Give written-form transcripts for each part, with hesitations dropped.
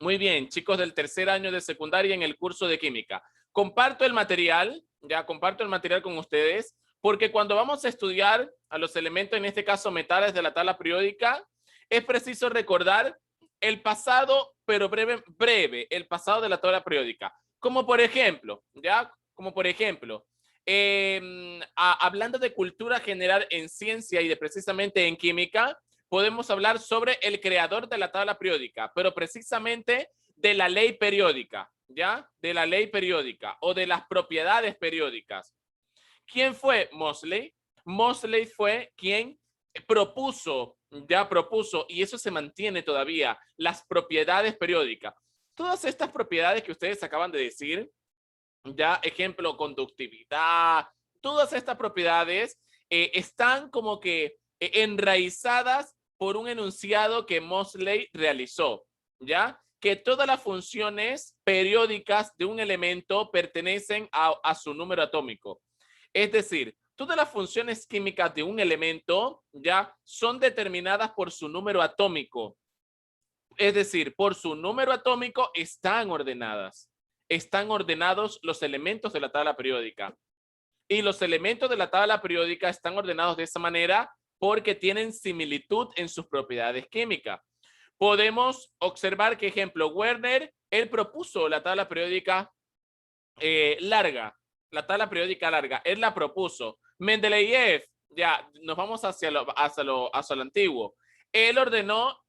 Muy bien, chicos del tercer año de secundaria en el curso de química. Comparto el material, ya comparto el material con ustedes, porque cuando vamos a estudiar a los elementos, en este caso metales de la tabla periódica, es preciso recordar el pasado, pero breve, el pasado de la tabla periódica. Como por ejemplo, ya, como por ejemplo, hablando de cultura general en ciencia y de precisamente en química, podemos hablar sobre el creador de la tabla periódica, pero precisamente de la ley periódica, ¿ya? De la ley periódica o de las propiedades periódicas. ¿Quién fue Moseley? Moseley fue quien propuso, ya propuso, y eso se mantiene todavía, las propiedades periódicas. Todas estas propiedades que ustedes acaban de decir, ya ejemplo, conductividad, todas estas propiedades están como que enraizadas por un enunciado que Moseley realizó, ¿ya? Que todas las funciones periódicas de un elemento pertenecen a su número atómico. Es decir, todas las funciones químicas de un elemento ya son determinadas por su número atómico. Es decir, por su número atómico están ordenadas. Están ordenados los elementos de la tabla periódica. Y los elementos de la tabla periódica están ordenados de esa manera porque tienen similitud en sus propiedades químicas. Podemos observar que, ejemplo, Werner, él propuso la tabla periódica larga, la tabla periódica larga, él la propuso. Mendeleev, ya nos vamos hacia lo antiguo. Él ordenó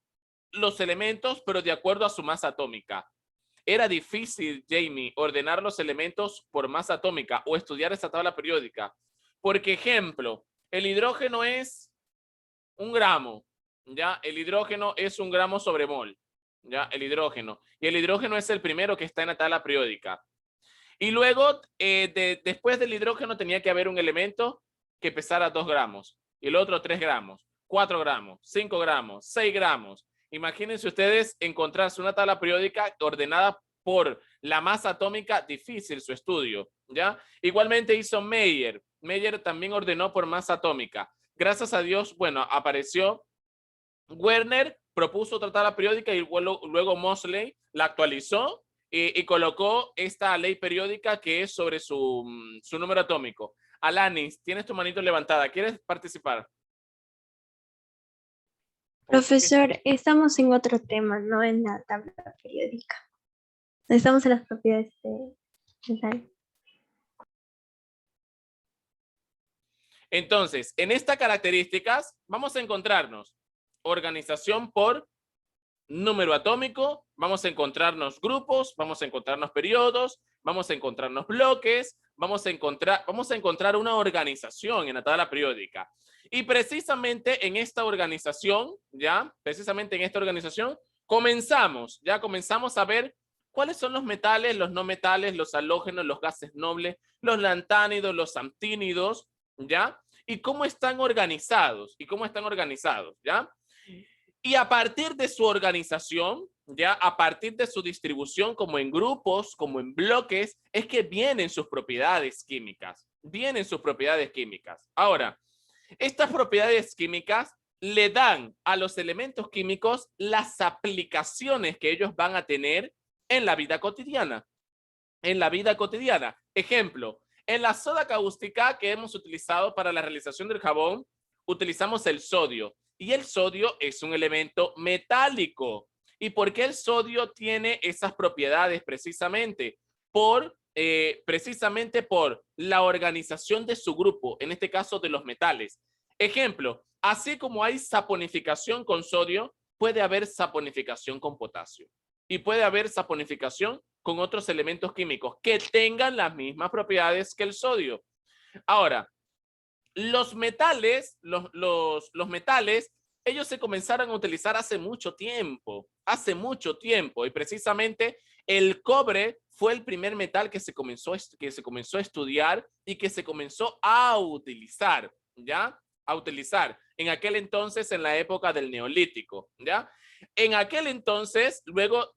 los elementos, pero de acuerdo a su masa atómica. Era difícil, Jamie, ordenar los elementos por masa atómica o estudiar esta tabla periódica. Porque, ejemplo, el hidrógeno es 1 gramo, ¿ya? El hidrógeno es 1 gramo sobre mol, ¿ya? El hidrógeno. Y el hidrógeno es el primero que está en la tabla periódica. Y luego, después del hidrógeno tenía que haber un elemento que pesara 2 gramos. Y el otro 3 gramos, 4 gramos, 5 gramos, 6 gramos. Imagínense ustedes encontrarse una tabla periódica ordenada por la masa atómica, difícil su estudio, ¿ya? Igualmente hizo Meyer. Meyer también ordenó por masa atómica. Gracias a Dios, bueno, apareció Werner, propuso otra tabla periódica y luego Moseley la actualizó y colocó esta ley periódica que es sobre su número atómico. Alanis, tienes tu manito levantada. ¿Quieres participar? Profesor, estamos en otro tema, no en la tabla periódica. Estamos en las propiedades de tal. Entonces, en estas características vamos a encontrarnos organización por número atómico, vamos a encontrarnos grupos, vamos a encontrarnos periodos, vamos a encontrarnos bloques, vamos a encontrar una organización en la tabla periódica. Y precisamente en esta organización, comenzamos a ver cuáles son los metales, los no metales, los halógenos, los gases nobles, los lantánidos, los antínidos, ¿ya? Y cómo están organizados, ¿ya? Y a partir de su organización, ya a partir de su distribución como en grupos, como en bloques, es que vienen sus propiedades químicas. Ahora, estas propiedades químicas le dan a los elementos químicos las aplicaciones que ellos van a tener en la vida cotidiana. Ejemplo, en la soda cáustica que hemos utilizado para la realización del jabón, utilizamos el sodio. Y el sodio es un elemento metálico. ¿Y por qué el sodio tiene esas propiedades? Precisamente por la organización de su grupo, en este caso de los metales. Ejemplo, así como hay saponificación con sodio, puede haber saponificación con potasio. Y puede haber saponificación con otros elementos químicos que tengan las mismas propiedades que el sodio. Ahora, los metales, ellos se comenzaron a utilizar hace mucho tiempo, y precisamente el cobre fue el primer metal que se comenzó a estudiar y que se comenzó a utilizar, ¿ya? A utilizar en aquel entonces, en la época del Neolítico, ¿ya? En aquel entonces, luego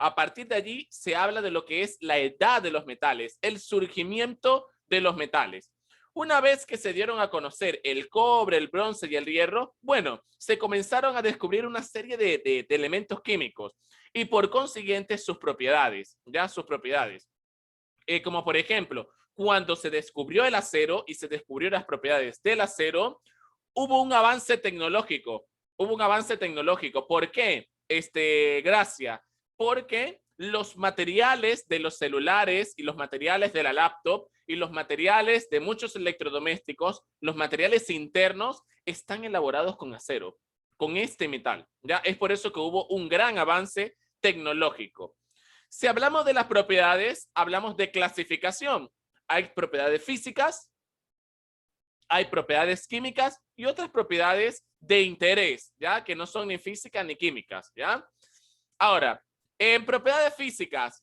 a partir de allí se habla de lo que es la edad de los metales, el surgimiento de los metales. Una vez que se dieron a conocer el cobre, el bronce y el hierro, bueno, se comenzaron a descubrir una serie de elementos químicos y por consiguiente sus propiedades, ya sus propiedades. Como por ejemplo, cuando se descubrió el acero y se descubrió las propiedades del acero, hubo un avance tecnológico. Hubo un avance tecnológico. ¿Por qué? Gracia. Porque los materiales de los celulares y los materiales de la laptop y los materiales de muchos electrodomésticos, los materiales internos, están elaborados con acero, con este metal. ¿Ya? Es por eso que hubo un gran avance tecnológico. Si hablamos de las propiedades, hablamos de clasificación. Hay propiedades físicas, hay propiedades químicas y otras propiedades de interés, ¿ya? Que no son ni físicas ni químicas, ¿ya? Ahora, en propiedades físicas,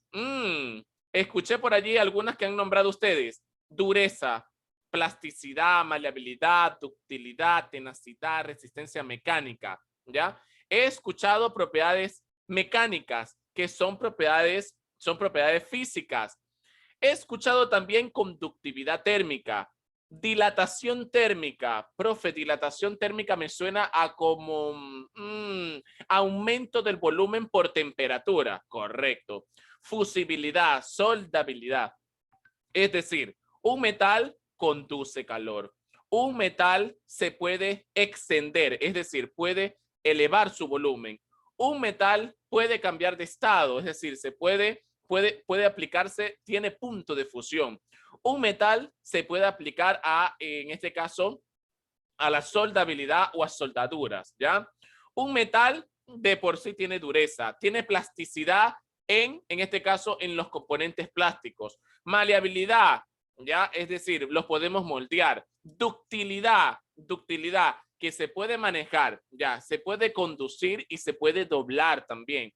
escuché por allí algunas que han nombrado ustedes. Dureza, plasticidad, maleabilidad, ductilidad, tenacidad, resistencia mecánica, ¿ya? He escuchado propiedades mecánicas que son propiedades físicas. He escuchado también conductividad térmica, dilatación térmica. Profe, dilatación térmica me suena a como aumento del volumen por temperatura. Correcto. Fusibilidad, soldabilidad. Es decir, un metal conduce calor. Un metal se puede extender, es decir, puede elevar su volumen. Un metal puede cambiar de estado, es decir, puede aplicarse, tiene punto de fusión. Un metal se puede aplicar en este caso, a la soldabilidad o a soldaduras, ¿ya? Un metal de por sí tiene dureza, tiene plasticidad en este caso, en los componentes plásticos. Maleabilidad, ¿ya? Es decir, los podemos moldear. Ductilidad, que se puede manejar, ¿ya? Se puede conducir y se puede doblar también.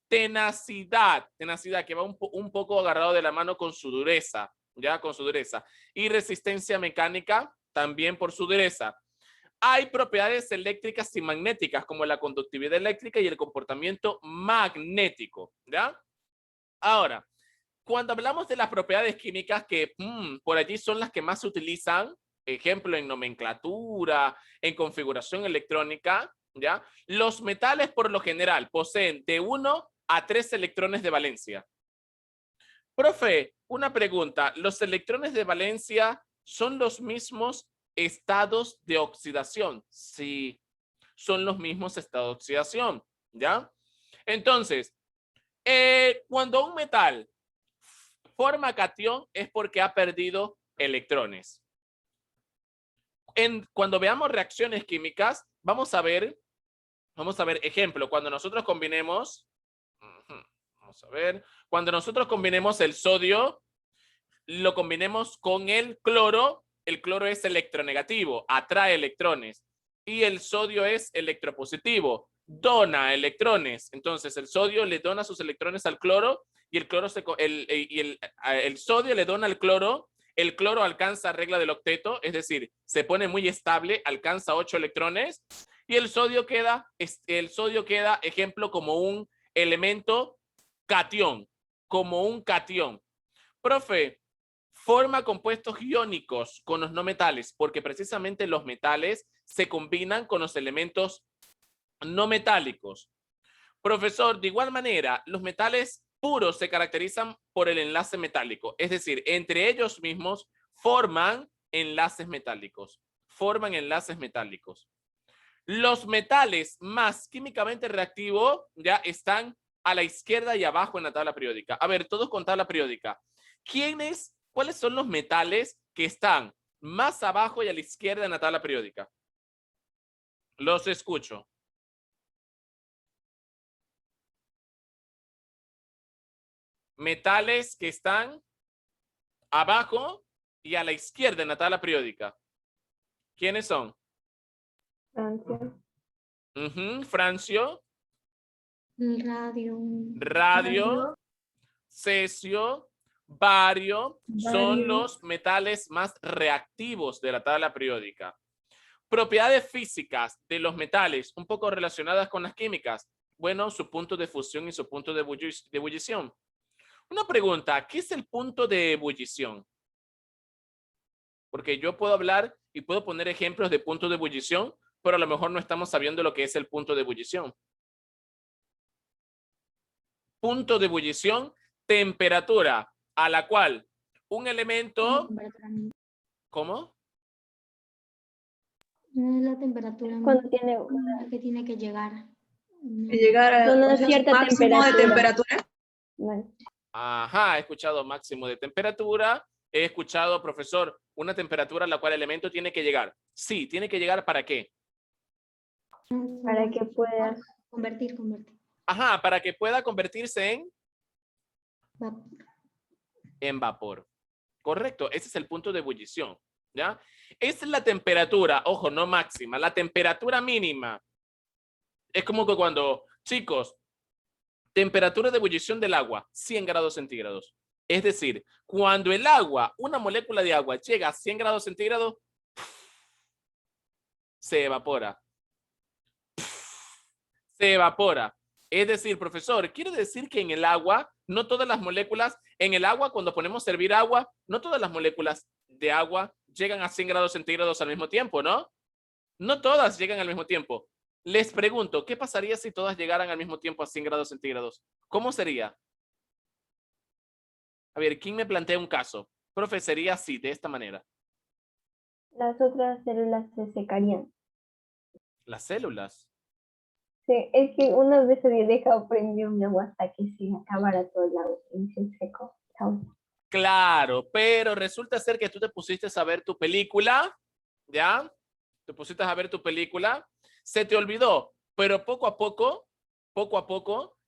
Tenacidad, que va un poco agarrado de la mano con su dureza, ¿ya? Con su dureza. Y resistencia mecánica, también por su dureza. Hay propiedades eléctricas y magnéticas, como la conductividad eléctrica y el comportamiento magnético, ¿ya? Ahora, cuando hablamos de las propiedades químicas, que por allí son las que más se utilizan, ejemplo, en nomenclatura, en configuración electrónica, ¿ya? Los metales, por lo general, poseen de 1 a 3 electrones de valencia. Profe, una pregunta. ¿Los electrones de valencia son los mismos estados de oxidación? Sí, son los mismos estados de oxidación, ¿ya? Entonces, cuando un metal forma cation es porque ha perdido electrones. Cuando veamos reacciones químicas, vamos a ver, ejemplo, cuando nosotros combinemos, cuando nosotros combinemos el sodio, lo combinemos con el cloro es electronegativo, atrae electrones, y el sodio es electropositivo, dona electrones. Entonces el sodio le dona sus electrones al cloro y el sodio le dona al cloro. El cloro alcanza regla del octeto, es decir, se pone muy estable, alcanza 8 electrones y el sodio queda, ejemplo, como un elemento cation, Profe, forma compuestos iónicos con los no metales, porque precisamente los metales se combinan con los elementos no metálicos. Profesor, de igual manera, los metales puros se caracterizan por el enlace metálico, es decir, entre ellos mismos forman enlaces metálicos. Los metales más químicamente reactivos ya están a la izquierda y abajo en la tabla periódica. A ver, todos con tabla periódica. ¿Cuáles son los metales que están más abajo y a la izquierda en la tabla periódica? Los escucho. Metales que están abajo y a la izquierda en la tabla periódica. ¿Quiénes son? Francio. Francio. Radio. Cesio. Bario son los metales más reactivos de la tabla periódica. Propiedades físicas de los metales, un poco relacionadas con las químicas. Bueno, su punto de fusión y su punto de ebullición. Una pregunta, ¿qué es el punto de ebullición? Porque yo puedo hablar y puedo poner ejemplos de puntos de ebullición, pero a lo mejor no estamos sabiendo lo que es el punto de ebullición. Punto de ebullición, temperatura a la cual un elemento... ¿Cómo? No es la temperatura Cuando tiene que tiene que llegar. De llegar a una o sea, cierta máximo de temperatura. Bueno, Ajá, he escuchado máximo de temperatura. He escuchado, profesor, una temperatura a la cual el elemento tiene que llegar. Sí, tiene que llegar ¿para qué? para que puedas. Convertir. Ajá, para que pueda convertirse Vapor. en vapor. Correcto, ese es el punto de ebullición, ¿ya? Esa es la temperatura, ojo, no máxima, la temperatura mínima. Es como que cuando, chicos, temperatura de ebullición del agua, 100 grados centígrados. Es decir, cuando el agua, una molécula de agua llega a 100 grados centígrados, se evapora. Se evapora. Es decir, profesor, quiere decir que en el agua, no todas las moléculas, en el agua, cuando ponemos a hervir agua, no todas las moléculas de agua llegan a 100 grados centígrados al mismo tiempo, ¿no? No todas llegan al mismo tiempo. Les pregunto, ¿qué pasaría si todas llegaran al mismo tiempo a 100 grados centígrados? ¿Cómo sería? A ver, ¿quién me plantea un caso? Profe, sería así, de esta manera. Las otras células se secarían. Las células. Sí, es que unas veces he dejado prendido mi agua hasta que se acabara todo el agua y se secó. Chao. Claro, pero resulta ser que tú te pusiste a ver tu película, ¿ya? Te pusiste a ver tu película, se te olvidó, pero poco a poco,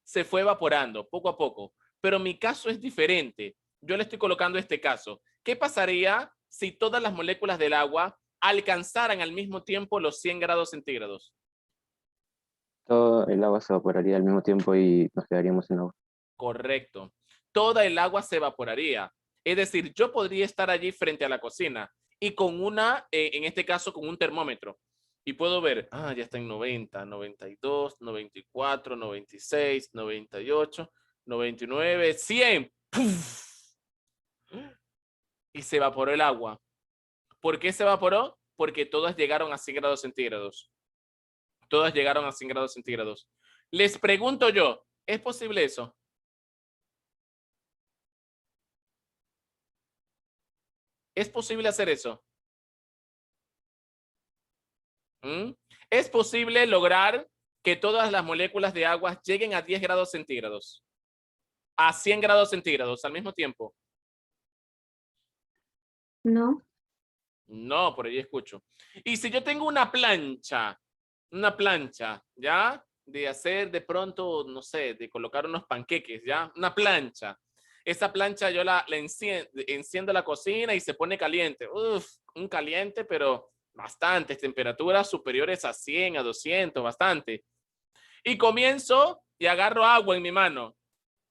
se fue evaporando, poco a poco. Pero mi caso es diferente. Yo le estoy colocando este caso. ¿Qué pasaría si todas las moléculas del agua alcanzaran al mismo tiempo los 100 grados centígrados? Todo el agua se evaporaría al mismo tiempo y nos quedaríamos sin agua. Correcto. Toda el agua se evaporaría. Es decir, yo podría estar allí frente a la cocina y con una, en este caso, con un termómetro. Y puedo ver, ya está en 90, 92, 94, 96, 98, 99, 100. ¡Puf! Y se evaporó el agua. ¿Por qué se evaporó? Porque todas llegaron a 100 grados centígrados. Todas llegaron a 100 grados centígrados. Les pregunto yo, ¿es posible eso? ¿Es posible hacer eso? ¿Es posible lograr que todas las moléculas de agua lleguen a 10 grados centígrados? A 100 grados centígrados al mismo tiempo. No. No, por ahí escucho. Y si yo tengo una plancha, ¿ya? De hacer de pronto, no sé, de colocar unos panqueques, ¿ya? Una plancha. Esa plancha yo la enciendo la cocina y se pone caliente. Uf, un caliente, pero bastantes, temperaturas superiores a 100, a 200, bastante. Y comienzo y agarro agua en mi mano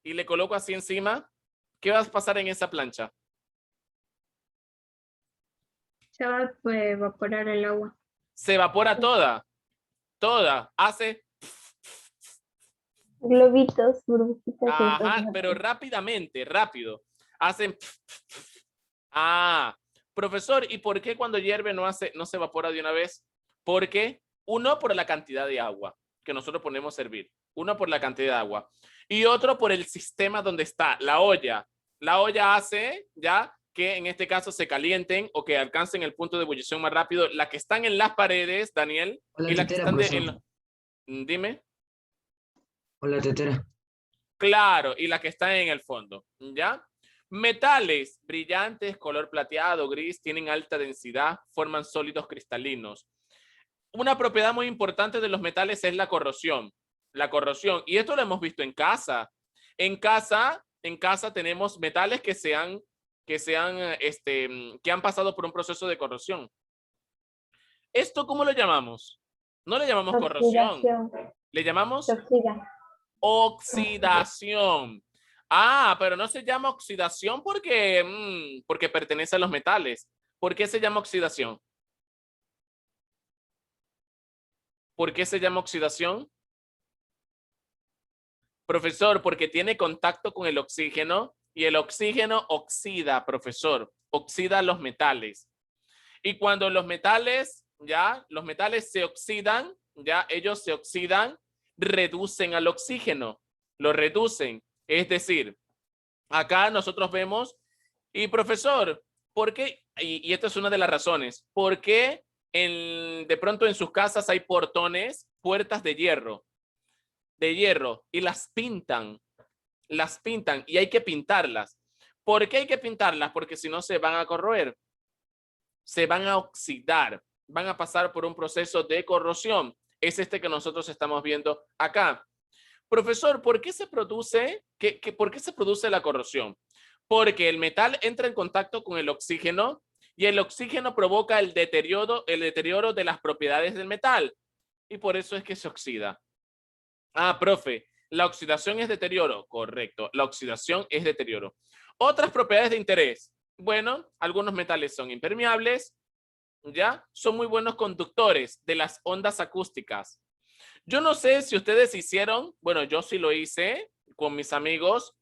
y le coloco así encima. ¿Qué va a pasar en esa plancha? Se va a evaporar el agua. Se evapora toda. Hace... Globitos, burbujitas. Ajá, pero rápidamente, rápido. Hacen... Profesor, ¿y por qué cuando hierve no se evapora de una vez? Porque uno, por la cantidad de agua que nosotros ponemos a hervir. Uno, por la cantidad de agua. Y otro, por el sistema donde está, la olla. La olla hace ya que en este caso se calienten o que alcancen el punto de ebullición más rápido. Las que están en las paredes, Daniel, O la y las que tetera, están Dime. O la tetera. Claro, y las que están en el fondo, ¿ya? Metales brillantes, color plateado, gris, tienen alta densidad, forman sólidos cristalinos. Una propiedad muy importante de los metales es la corrosión. La corrosión, y esto lo hemos visto en casa. En casa tenemos metales que han pasado por un proceso de corrosión. ¿Esto cómo lo llamamos? No le llamamos corrosión. Le llamamos oxidación. Pero no se llama oxidación porque pertenece a los metales. ¿Por qué se llama oxidación? ¿Por qué se llama oxidación? Profesor, porque tiene contacto con el oxígeno y el oxígeno oxida, profesor. Oxida los metales. Y cuando los metales, ya, los metales se oxidan, ya, ellos se oxidan, reducen al oxígeno, lo reducen. Es decir, acá nosotros vemos, y profesor, ¿por qué? Y esta es una de las razones, ¿por qué de pronto en sus casas hay portones, puertas de hierro, y las pintan, y hay que pintarlas? ¿Por qué hay que pintarlas? Porque si no se van a corroer, se van a oxidar, van a pasar por un proceso de corrosión. Es este que nosotros estamos viendo acá. Profesor, ¿por qué se produce, por qué se produce la corrosión? Porque el metal entra en contacto con el oxígeno y el oxígeno provoca el deterioro de las propiedades del metal y por eso es que se oxida. Ah, profe, la oxidación es deterioro. Correcto, la oxidación es deterioro. Otras propiedades de interés. Bueno, algunos metales son impermeables, ¿ya? Son muy buenos conductores de las ondas acústicas. Yo no sé si ustedes hicieron, bueno, yo sí lo hice con mis amigos,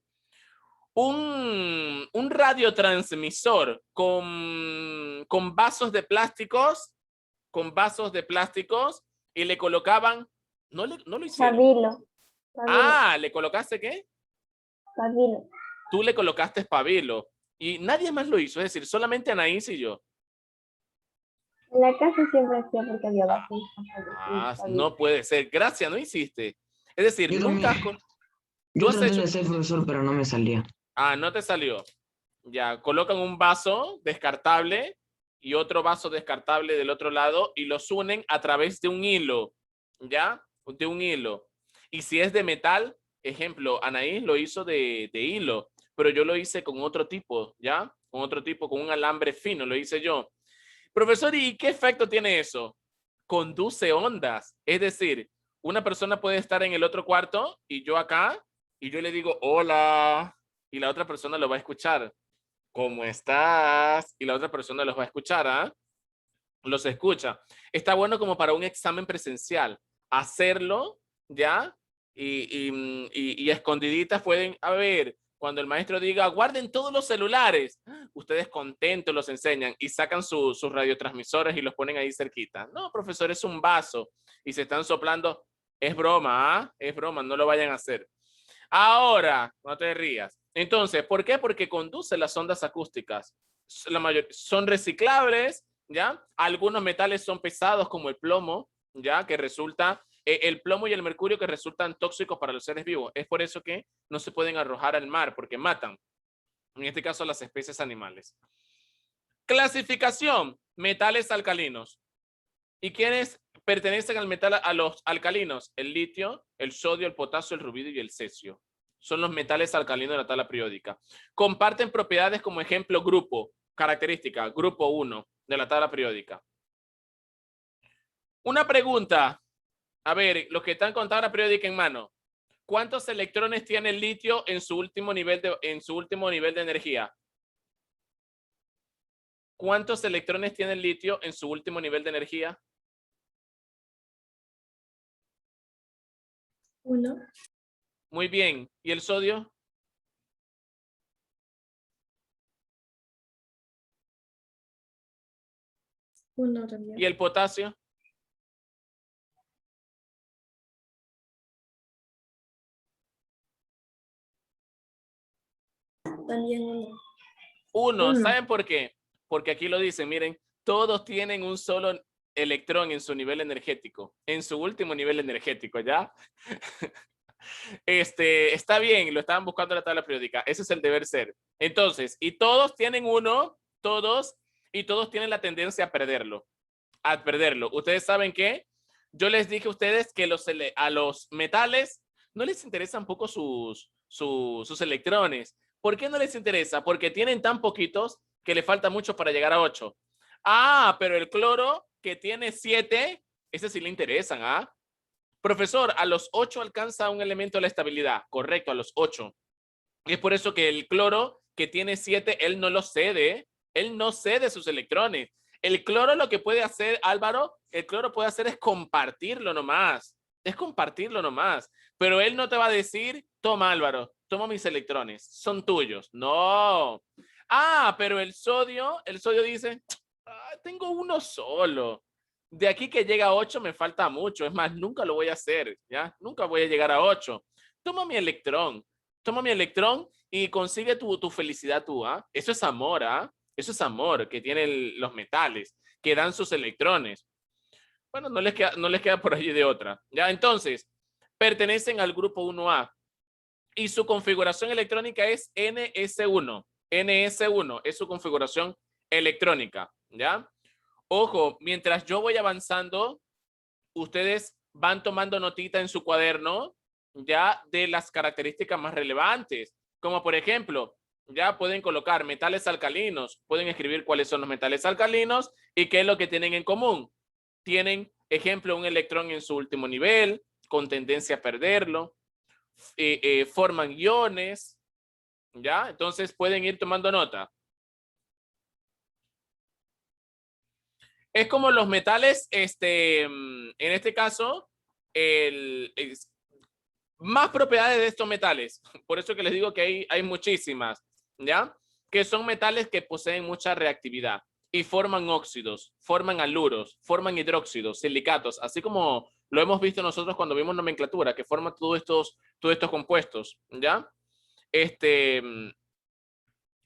un radiotransmisor con vasos de plásticos, y le colocaban, no lo hicieron. Pabilo. Ah, ¿le colocaste qué? Pabilo. Tú le colocaste pabilo y nadie más lo hizo, es decir, solamente Anaís y yo. En la casa siempre hacía porque había vasos. No puede ser. Gracias, no hiciste. Es decir, Yo nunca. también. ¿Tú Yo has traté hecho? de ser profesor, pero no me salía. Ah, no te salió. Ya, colocan un vaso descartable y otro vaso descartable del otro lado y los unen a través de un hilo. ¿Ya? De un hilo. Y si es de metal, ejemplo, Anaís lo hizo de hilo, pero yo lo hice con otro tipo, ¿ya? Con otro tipo, con un alambre fino, lo hice yo. Profesor, ¿y qué efecto tiene eso? Conduce ondas. Es decir, una persona puede estar en el otro cuarto y yo acá, y yo le digo, hola, y la otra persona lo va a escuchar. ¿Cómo estás? Y la otra persona los va a escuchar, ¿ah? Los escucha. Está bueno como para un examen presencial. Hacerlo, ¿ya? Y escondiditas pueden, a ver, cuando el maestro diga, guarden todos los celulares, ustedes contentos los enseñan y sacan sus radiotransmisores y los ponen ahí cerquita. No, profesor, es un vaso y se están soplando. Es broma, ¿ah? Es broma, no lo vayan a hacer. Ahora, no te rías. Entonces, ¿por qué? Porque conduce las ondas acústicas. Son reciclables, ¿ya? Algunos metales son pesados como el plomo, ¿ya? Que resulta, el plomo y el mercurio que resultan tóxicos para los seres vivos. Es por eso que no se pueden arrojar al mar, porque matan, en este caso, las especies animales. Clasificación, metales alcalinos. ¿Y quiénes pertenecen al metal, a los alcalinos? El litio, el sodio, el potasio, el rubidio y el cesio. Son los metales alcalinos de la tabla periódica. Comparten propiedades como ejemplo grupo, característica, grupo 1 de la tabla periódica. Una pregunta. A ver, los que están con tabla periódica en mano. ¿Cuántos electrones tiene el litio en su último nivel de energía? ¿Cuántos electrones tiene el litio en su último nivel de energía? 1. Muy bien. ¿Y el sodio? 1 también. ¿Y el potasio? También 1. 1. ¿Saben por qué? Porque aquí lo dicen, miren, todos tienen un solo electrón en su nivel energético, en su último nivel energético, ¿ya? Está bien, lo estaban buscando en la tabla periódica, ese es el deber ser. Entonces, y todos tienen uno, todos tienen la tendencia a perderlo, ¿Ustedes saben qué? Yo les dije a ustedes que a los metales no les interesan poco sus electrones. ¿Por qué no les interesa? Porque tienen tan poquitos que le falta mucho para llegar a 8. Ah, pero el cloro que tiene 7, ese sí le interesan, ¿ah? Profesor, a los 8 alcanza un elemento de la estabilidad. Correcto, a los 8. Es por eso que el cloro que tiene 7, él no lo cede. Él no cede sus electrones. El cloro lo que puede hacer, Álvaro, el cloro puede hacer es compartirlo nomás. Es compartirlo nomás. Pero él no te va a decir, toma Álvaro, toma mis electrones, son tuyos. No. Ah, pero el sodio dice, tengo uno solo. De aquí que llega a 8 me falta mucho. Es más, nunca lo voy a hacer, ¿ya? Nunca voy a llegar a 8. Toma mi electrón. Toma mi electrón y consigue tu felicidad tú, ¿ah? Eso es amor, ¿ah? Eso es amor que tienen los metales, que dan sus electrones. Bueno, no les queda por allí de otra, ¿ya? Entonces, pertenecen al grupo 1A y su configuración electrónica es NS1. NS1 es su configuración electrónica, ¿ya? Ojo, mientras yo voy avanzando, ustedes van tomando notita en su cuaderno, ya, de las características más relevantes, como por ejemplo, ya pueden colocar metales alcalinos, pueden escribir cuáles son los metales alcalinos y qué es lo que tienen en común. Tienen, ejemplo, un electrón en su último nivel, con tendencia a perderlo, forman iones, ¿ya? Entonces pueden ir tomando nota. Es como los metales, en este caso, más propiedades de estos metales. Por eso que les digo que hay muchísimas, ¿ya? Que son metales que poseen mucha reactividad y forman óxidos, forman haluros, forman hidróxidos, silicatos, así como lo hemos visto nosotros cuando vimos nomenclatura, que forman todos estos compuestos, ¿ya?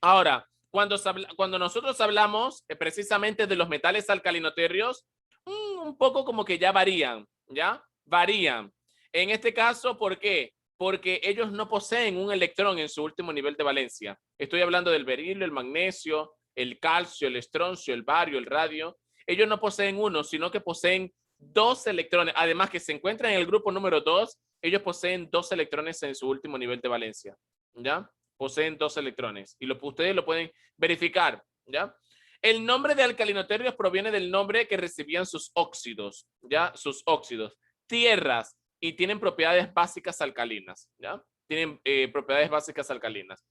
Ahora, cuando nosotros hablamos precisamente de los metales alcalinoterrios, un poco como que ya varían, ¿ya? Varían. En este caso, ¿por qué? Porque ellos no poseen un electrón en su último nivel de valencia. Estoy hablando del berilio, el magnesio, el calcio, el estroncio, el bario, el radio. Ellos no poseen uno, sino que poseen 2 electrones. Además que se encuentran en el grupo número 2, ellos poseen 2 electrones en su último nivel de valencia, ¿ya? Poseen 2 electrones y ustedes lo pueden verificar, ¿ya? El nombre de alcalinoterrios proviene del nombre que recibían sus óxidos, ¿ya? Sus óxidos. Tierras, y tienen propiedades básicas alcalinas, ¿ya? Tienen propiedades básicas alcalinas.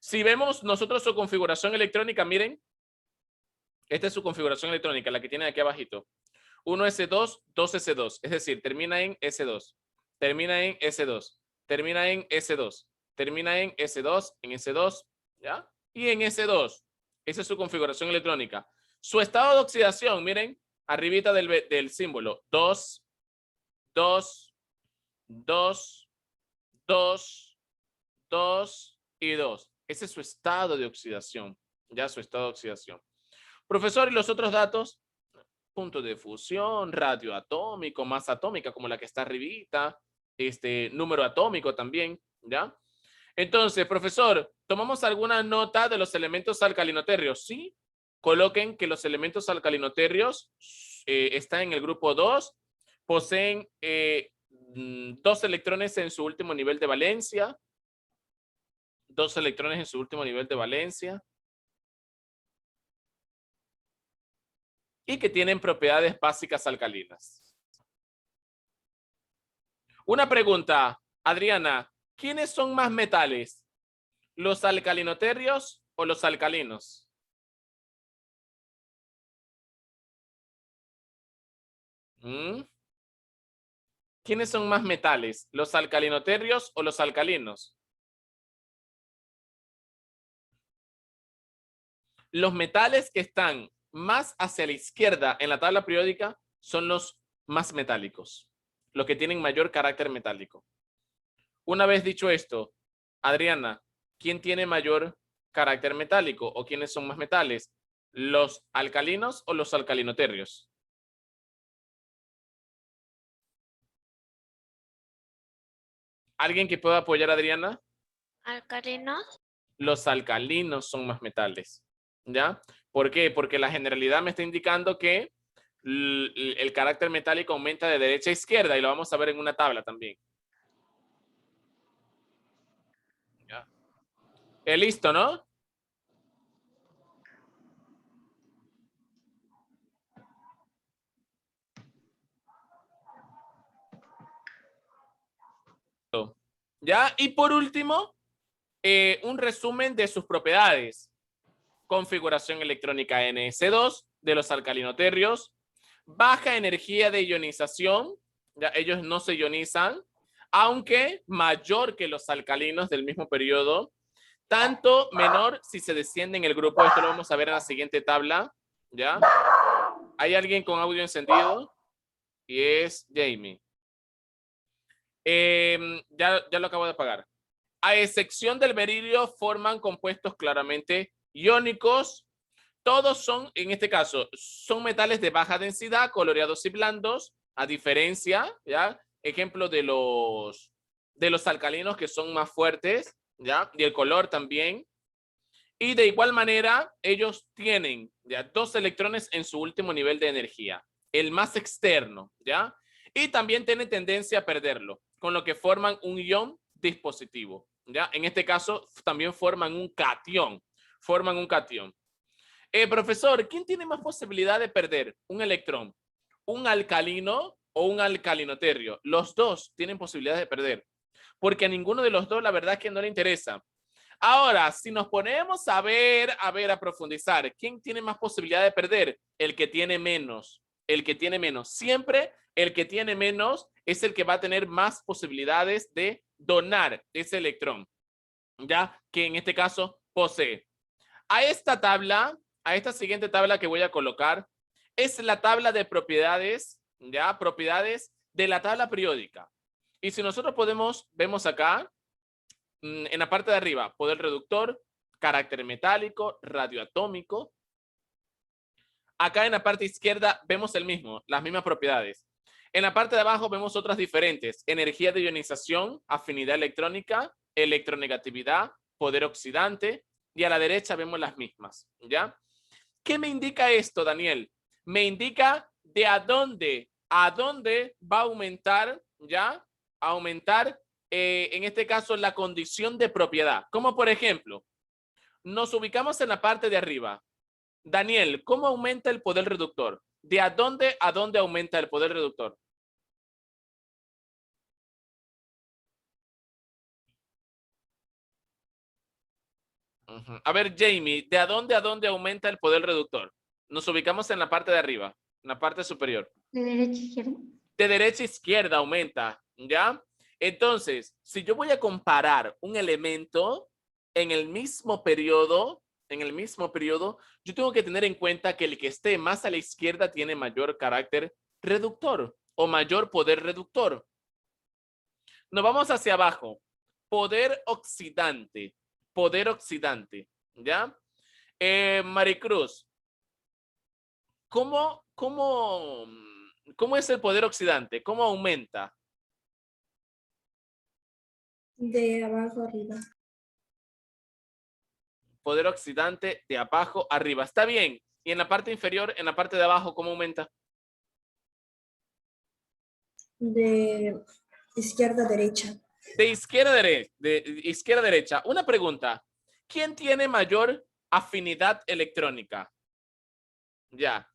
Si vemos nosotros su configuración electrónica, miren, esta es su configuración electrónica, la que tienen aquí abajito. 1s2, 2s2, es decir, termina en s2, termina en s2, termina en s2, termina en S2, en S2, ¿ya? Y en S2. Esa es su configuración electrónica. Su estado de oxidación, miren, arribita del símbolo. 2, 2, 2, 2, 2 y 2. Ese es su estado de oxidación. Ya su estado de oxidación. Profesor, ¿y los otros datos? Punto de fusión, radio atómico, masa atómica como la que está arribita, número atómico también, ¿ya? Entonces, profesor, ¿tomamos alguna nota de los elementos alcalinoterrios? Sí, coloquen que los elementos alcalinoterrios están en el grupo 2, poseen 2 electrones en su último nivel de valencia, 2 electrones en su último nivel de valencia, y que tienen propiedades básicas alcalinas. Una pregunta, Adriana. ¿Quiénes son más metales? ¿Los alcalinoterrios o los alcalinos? ¿Quiénes son más metales? ¿Los alcalinoterrios o los alcalinos? Los metales que están más hacia la izquierda en la tabla periódica son los más metálicos, los que tienen mayor carácter metálico. Una vez dicho esto, Adriana, ¿quién tiene mayor carácter metálico o quiénes son más metales? ¿Los alcalinos o los alcalinoterrios? ¿Alguien que pueda apoyar a Adriana? Alcalinos. Los alcalinos son más metales, ¿ya? ¿Por qué? Porque la generalidad me está indicando que el carácter metálico aumenta de derecha a izquierda y lo vamos a ver en una tabla también. ¿Ya? Listo, ¿no? ¿Ya? Y por último, un resumen de sus propiedades. Configuración electrónica NS2 de los alcalinoterrios. Baja energía de ionización. Ya ellos no se ionizan, aunque mayor que los alcalinos del mismo periodo. Tanto menor si se desciende en el grupo. Esto lo vamos a ver en la siguiente tabla. ¿Ya? Hay alguien con audio encendido y es Jamie. Ya lo acabo de apagar. A excepción del berilio, forman compuestos claramente iónicos. Todos son, en este caso, son metales de baja densidad, coloreados y blandos, a diferencia, ¿ya? Ejemplo de los alcalinos que son más fuertes, ¿ya? Y el color también. Y de igual manera, ellos tienen ya 2 electrones en su último nivel de energía, el más externo, ¿ya? Y también tienen tendencia a perderlo, con lo que forman un ion dispositivo, ¿ya? En este caso, también forman un cation, Profesor, ¿quién tiene más posibilidad de perder un electrón? ¿Un alcalino o un alcalinoterrio? Los dos tienen posibilidad de perder, porque a ninguno de los dos la verdad es que no le interesa. Ahora, si nos ponemos a profundizar, ¿quién tiene más posibilidad de perder? El que tiene menos. Siempre el que tiene menos es el que va a tener más posibilidades de donar ese electrón, ya que en este caso posee. A esta siguiente tabla que voy a colocar, es la tabla de propiedades, ya, propiedades de la tabla periódica. Y si nosotros vemos acá, en la parte de arriba, poder reductor, carácter metálico, radioatómico. Acá en la parte izquierda vemos las mismas propiedades. En la parte de abajo vemos otras diferentes: energía de ionización, afinidad electrónica, electronegatividad, poder oxidante, y a la derecha vemos las mismas, ¿ya? ¿Qué me indica esto, Daniel? Me indica de a dónde va a aumentar, ¿ya? En este caso, la condición de propiedad. Como por ejemplo, nos ubicamos en la parte de arriba. Daniel, ¿cómo aumenta el poder reductor? ¿De a dónde aumenta el poder reductor? A ver, Jamie, ¿de a dónde aumenta el poder reductor? Nos ubicamos en la parte de arriba, en la parte superior. De derecha a izquierda. De derecha a izquierda aumenta, ¿ya? Entonces, si yo voy a comparar un elemento en el mismo periodo, yo tengo que tener en cuenta que el que esté más a la izquierda tiene mayor carácter reductor o mayor poder reductor. Nos vamos hacia abajo. Poder oxidante, ¿ya? Maricruz, ¿cómo es el poder oxidante? ¿Cómo aumenta? De abajo arriba. Poder oxidante de abajo arriba. Está bien. Y en la parte inferior, en la parte de abajo, ¿cómo aumenta? De izquierda a derecha. De izquierda a derecha. Una pregunta. ¿Quién tiene mayor afinidad electrónica? Ya.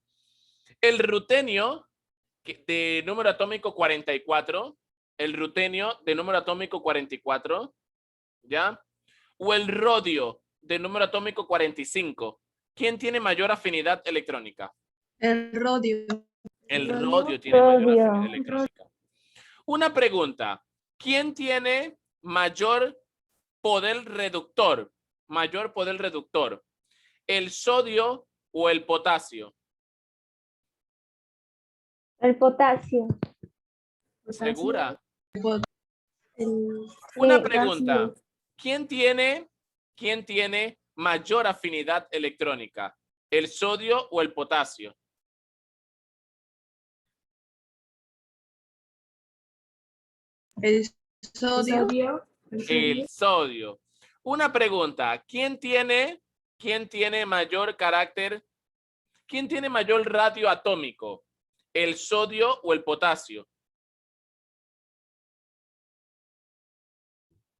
El rutenio de número atómico 44. El rutenio de número atómico 44. ¿Ya? O el rodio de número atómico 45. ¿Quién tiene mayor afinidad electrónica? El rodio. El rodio tiene mayor afinidad electrónica. Una pregunta. ¿Quién tiene mayor poder reductor? ¿El sodio o el potasio? El potasio. ¿Segura? El Una Sí, pregunta. casi. ¿Quién tiene mayor afinidad electrónica? ¿El sodio o el potasio? el sodio. El sodio. Una pregunta. ¿Quién tiene mayor carácter? ¿Quién tiene mayor radio atómico? ¿El sodio o el potasio?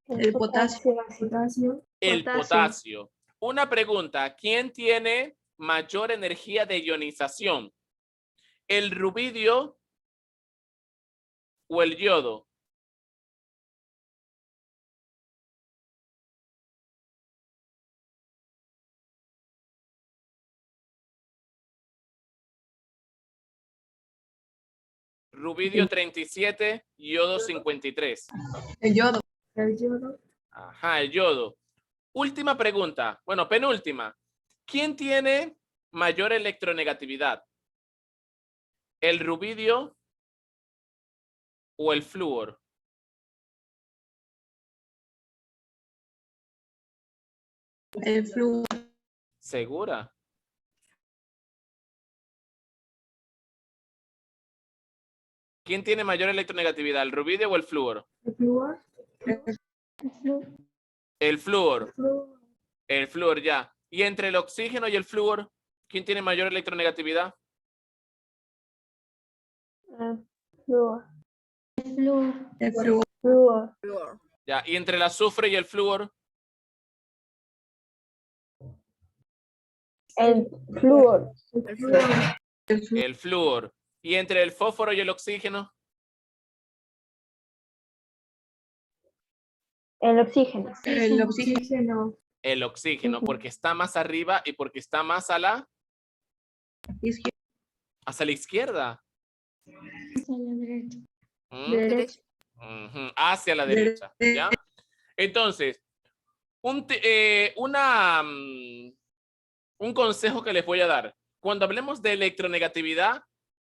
El potasio. El potasio. Una pregunta. ¿Quién tiene mayor energía de ionización? ¿El rubidio o el yodo? Rubidio 37, yodo 53. El yodo. Ajá, el yodo. Última pregunta. Bueno, penúltima. ¿Quién tiene mayor electronegatividad? ¿El rubidio o el flúor? El flúor. ¿Segura? ¿Quién tiene mayor electronegatividad, el rubidio o el flúor? El flúor. El flúor. El flúor, ya. ¿Y entre el oxígeno y el flúor, quién tiene mayor electronegatividad? Flúor. El flúor. El flúor. Flúor. Ya. ¿Y entre el azufre y el flúor? El flúor. El flúor. El flúor. ¿Y entre el fósforo y el oxígeno? El oxígeno. El oxígeno. El oxígeno, porque está más arriba y porque está más a la, Izquierda. hacia la izquierda. Hacia la derecha. Derecha. Ujú, hacia la derecha. ¿Ya? Entonces, un consejo que les voy a dar. Cuando hablemos de electronegatividad,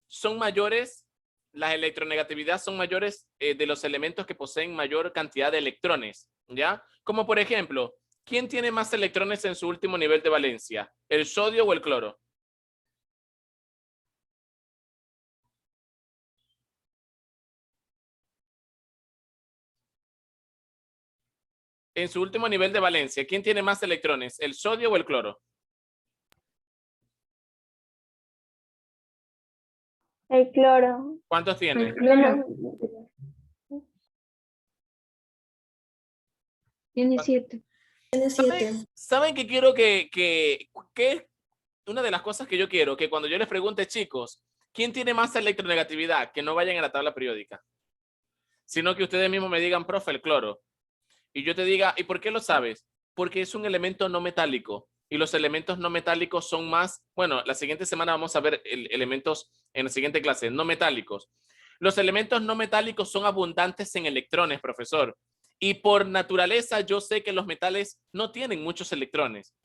son mayores, las electronegatividad son mayores de los elementos que poseen mayor cantidad de electrones, ¿ya? Como por ejemplo, ¿quién tiene más electrones en su último nivel de valencia? ¿El sodio o el cloro? En su último nivel de valencia, ¿quién tiene más electrones? ¿El sodio o el cloro? El cloro. ¿Cuántos tiene? Tiene 7. ¿Saben qué quiero que una de las cosas que yo quiero, que cuando yo les pregunte, chicos, ¿quién tiene más electronegatividad? Que no vayan a la tabla periódica, sino que ustedes mismos me digan, profe, el cloro. Y yo te diga, ¿y por qué lo sabes? Porque es un elemento no metálico. Y los elementos no metálicos son más, bueno, la siguiente semana vamos a ver elementos en la siguiente clase, no metálicos. Los elementos no metálicos son abundantes en electrones, profesor. Y por naturaleza yo sé que los metales no tienen muchos electrones.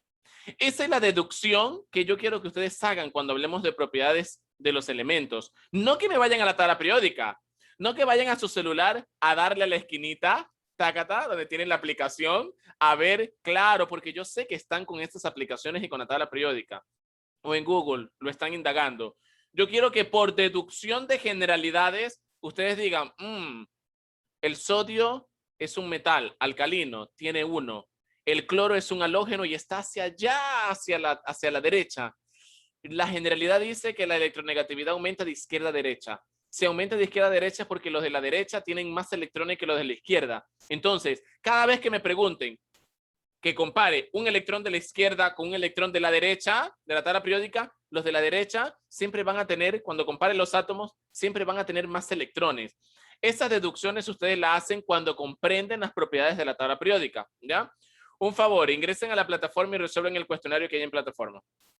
Esa es la deducción que yo quiero que ustedes hagan cuando hablemos de propiedades de los elementos. No que me vayan a la tabla periódica, no que vayan a su celular a darle a la esquinita, tacata, donde tienen la aplicación, a ver, claro, porque yo sé que están con estas aplicaciones y con la tabla periódica. O en Google, lo están indagando. Yo quiero que por deducción de generalidades, ustedes digan, el sodio es un metal alcalino, tiene 1. El cloro es un halógeno y está hacia allá, hacia la derecha. La generalidad dice que la electronegatividad aumenta de izquierda a derecha. Se aumenta de izquierda a derecha porque los de la derecha tienen más electrones que los de la izquierda. Entonces, cada vez que me pregunten que compare un electrón de la izquierda con un electrón de la derecha, de la tabla periódica, los de la derecha siempre van a tener, cuando comparen los átomos, siempre van a tener más electrones. Esas deducciones ustedes las hacen cuando comprenden las propiedades de la tabla periódica, ¿ya? Un favor, ingresen a la plataforma y resuelven el cuestionario que hay en plataforma.